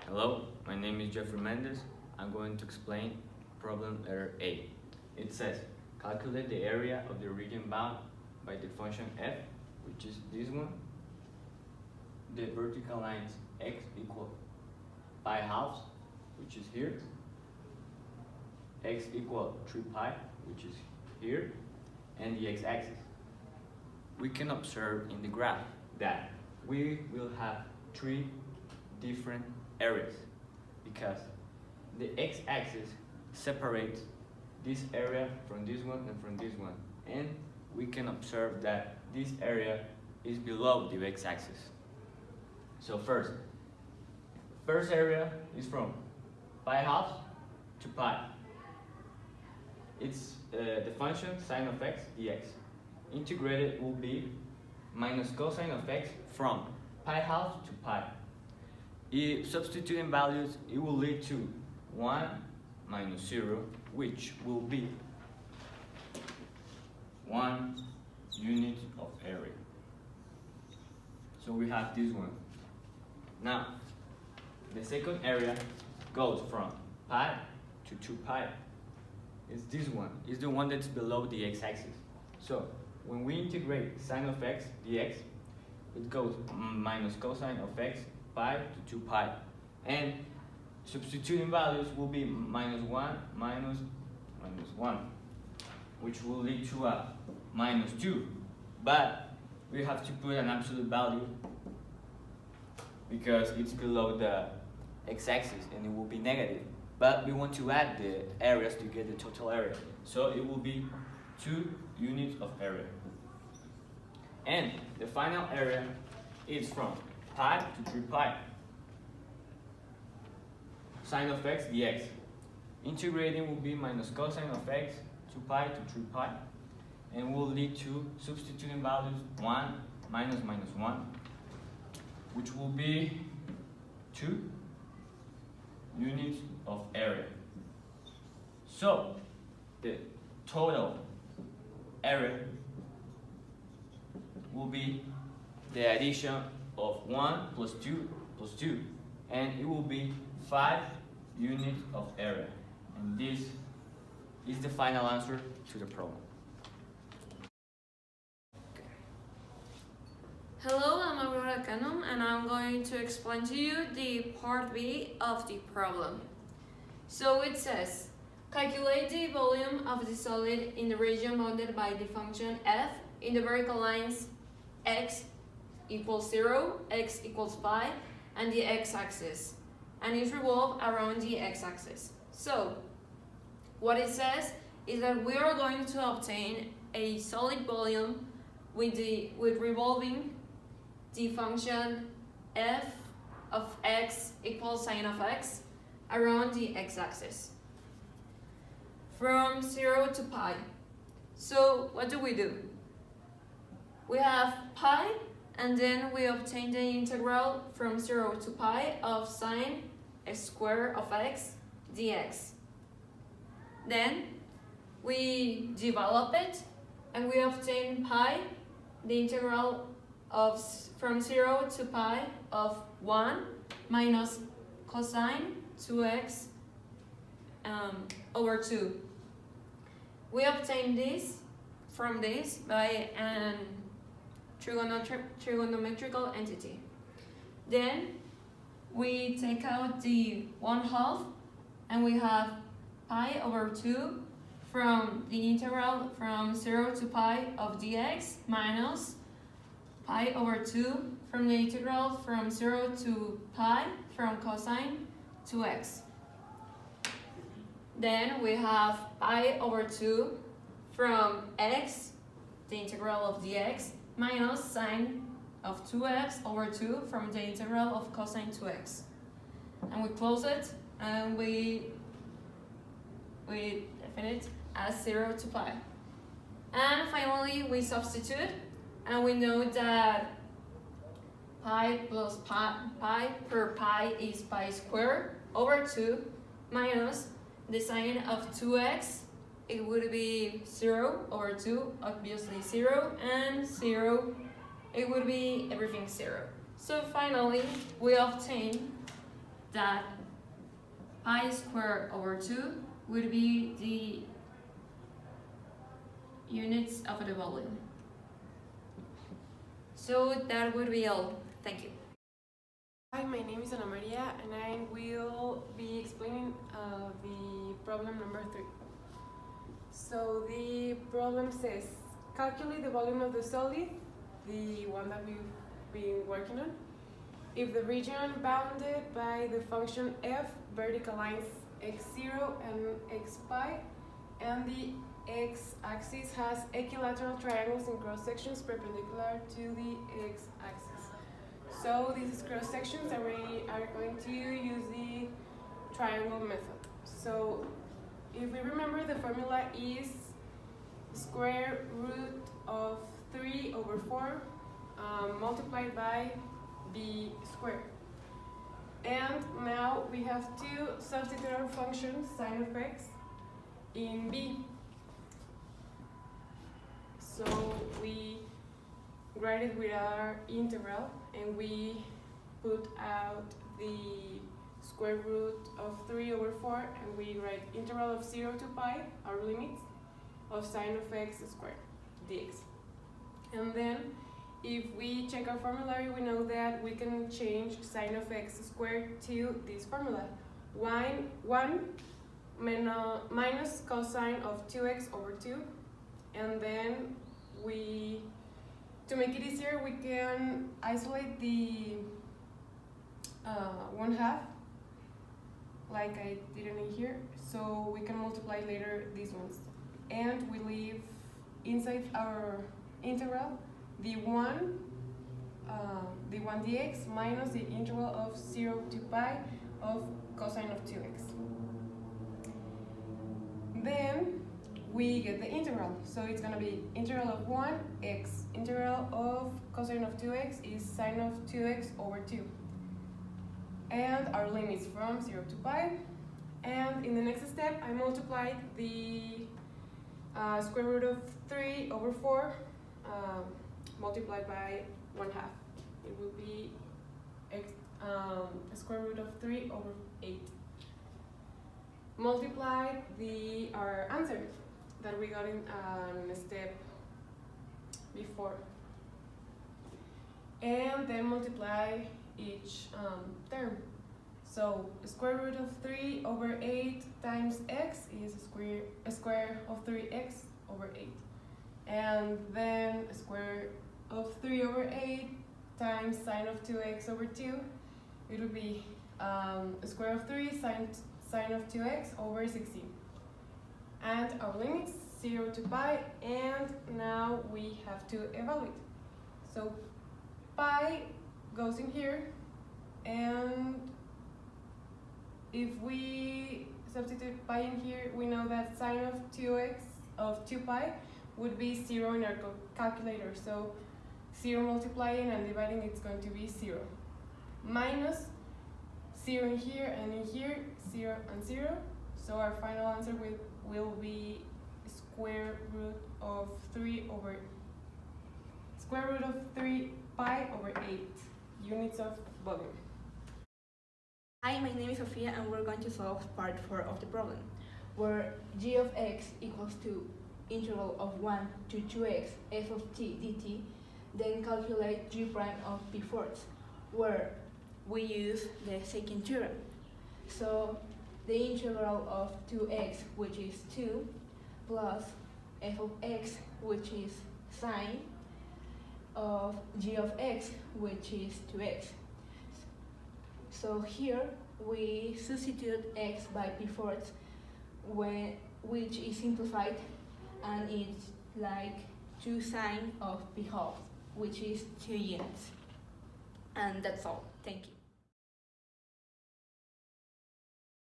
Hello, my name is Jeffrey Mendes. I'm going to explain problem letter A. It says, calculate the area of the region bound by the function f, which is this one. The vertical lines x equal pi halves, which is here. X equal 3 pi, which is here. And the x-axis. We can observe in the graph that we will have three different areas because the x-axis separates this area from this one and from this one, and we can observe that this area is below the x-axis. So first area is from pi halves to pi. It's the function sine of x dx. Integrated will be minus cosine of x from pi halves to pi. If substituting values, it will lead to 1 minus 0, which will be 1 unit of area. So we have this one. Now, the second area goes from pi to 2 pi. It's this one. It's the one that's below the x-axis. So when we integrate sine of x dx, it goes minus cosine of x pi to 2 pi. And substituting values will be minus 1 minus 1, which will lead to a minus 2. But we have to put an absolute value because it's below the x-axis and it will be negative. But we want to add the areas to get the total area. So it will be 2 units of area. And the final area is from pi to 3 pi. Sine of x dx. Integrating will be minus cosine of x 2 pi to 3 pi. And will lead to substituting values 1 minus 1, which will be 2 units of area. So the total area will be the addition of 1 plus 2 plus 2, and it will be 5 units of area. And this is the final answer to the problem. Hello, I'm Aurora Canum, and I'm going to explain to you the part B of the problem. So it says, calculate the volume of the solid in the region bounded by the function f in the vertical lines x equals 0, x equals pi, and the x-axis, and is revolved around the x-axis. So what it says is that we are going to obtain a solid volume with revolving the function f of x equals sine of x around the x-axis from 0 to pi. So what do? We have pi, and then we obtain the integral from 0 to pi of sine square of x dx. Then we develop it and we obtain pi, the integral of from 0 to pi of 1 minus cosine 2x over 2. We obtain this from this by an trigonometrical entity. Then we take out the 1/2 and we have pi over 2 from the integral from 0 to pi of dx minus pi over 2 from the integral from 0 to pi from cosine 2x. Then we have pi over 2 from x, the integral of dx, minus sine of 2x over 2 from the integral of cosine 2x. And we close it and we define it as 0 to pi. And finally we substitute, and we know that pi plus pi per pi is pi squared over 2 minus the sine of 2x. It would be 0 over 2, obviously 0, and 0, it would be everything 0. So finally, we obtain that pi squared over 2 would be the units of the volume. So that would be all. Thank you. Hi, my name is Ana Maria and I will be explaining the problem number 3. So the problem says, calculate the volume of the solid, the one that we've been working on, if the region bounded by the function f vertical lines x0 and x pi, and the x-axis has equilateral triangles in cross-sections perpendicular to the x-axis. So these cross-sections are going to use the triangle method. So if we remember, the formula is square root of 3 over 4 multiplied by b squared. And now we have to substitute our function sine of x in b. So we write it with our integral and we put out the square root of 3 over 4 and we write integral of 0 to pi, our limits, of sine of x squared dx. And then if we check our formulary, we know that we can change sine of x squared to this formula. 1 minus cosine of 2x over 2. And then to make it easier, we can isolate the 1/2, like I did it in here. So we can multiply later these ones. And we leave inside our integral the 1 dx minus the integral of 0 to pi of cosine of 2x. Then we get the integral. So it's going to be integral of 1x. Integral of cosine of 2x is sine of 2x over 2. And our limits from 0 to pi. And in the next step, I multiplied the square root of 3 over 4 multiplied by 1/2. It will be square root of 3 over 8. Multiply our answer that we got in a step before. And then multiply each term. So square root of 3 over 8 times x is a square of 3x over 8. And then square of 3 over 8 times sine of 2x over 2, it would be square of 3 sine of 2x over 16. And our limits 0 to pi, and now we have to evaluate. So pi goes in here, and if we substitute pi in here, we know that sine of 2x of 2 pi would be 0 in our calculator. So 0 multiplying and dividing, it's going to be 0. Minus 0 in here and in here, 0 and 0. So our final answer will be square root of 3 pi over 8 units of volume. Hi, my name is Sofia and we're going to solve part 4 of the problem, where g of x equals to integral of 1 to 2x f of t dt, then calculate g prime of p fourths, where we use the secant theorem. So the integral of 2x, which is 2, plus f of x, which is sine of g of x, which is 2x. So here we substitute x by p fourths, which is simplified, and it's like 2 sine of p half, which is 2 units. And that's all. Thank you.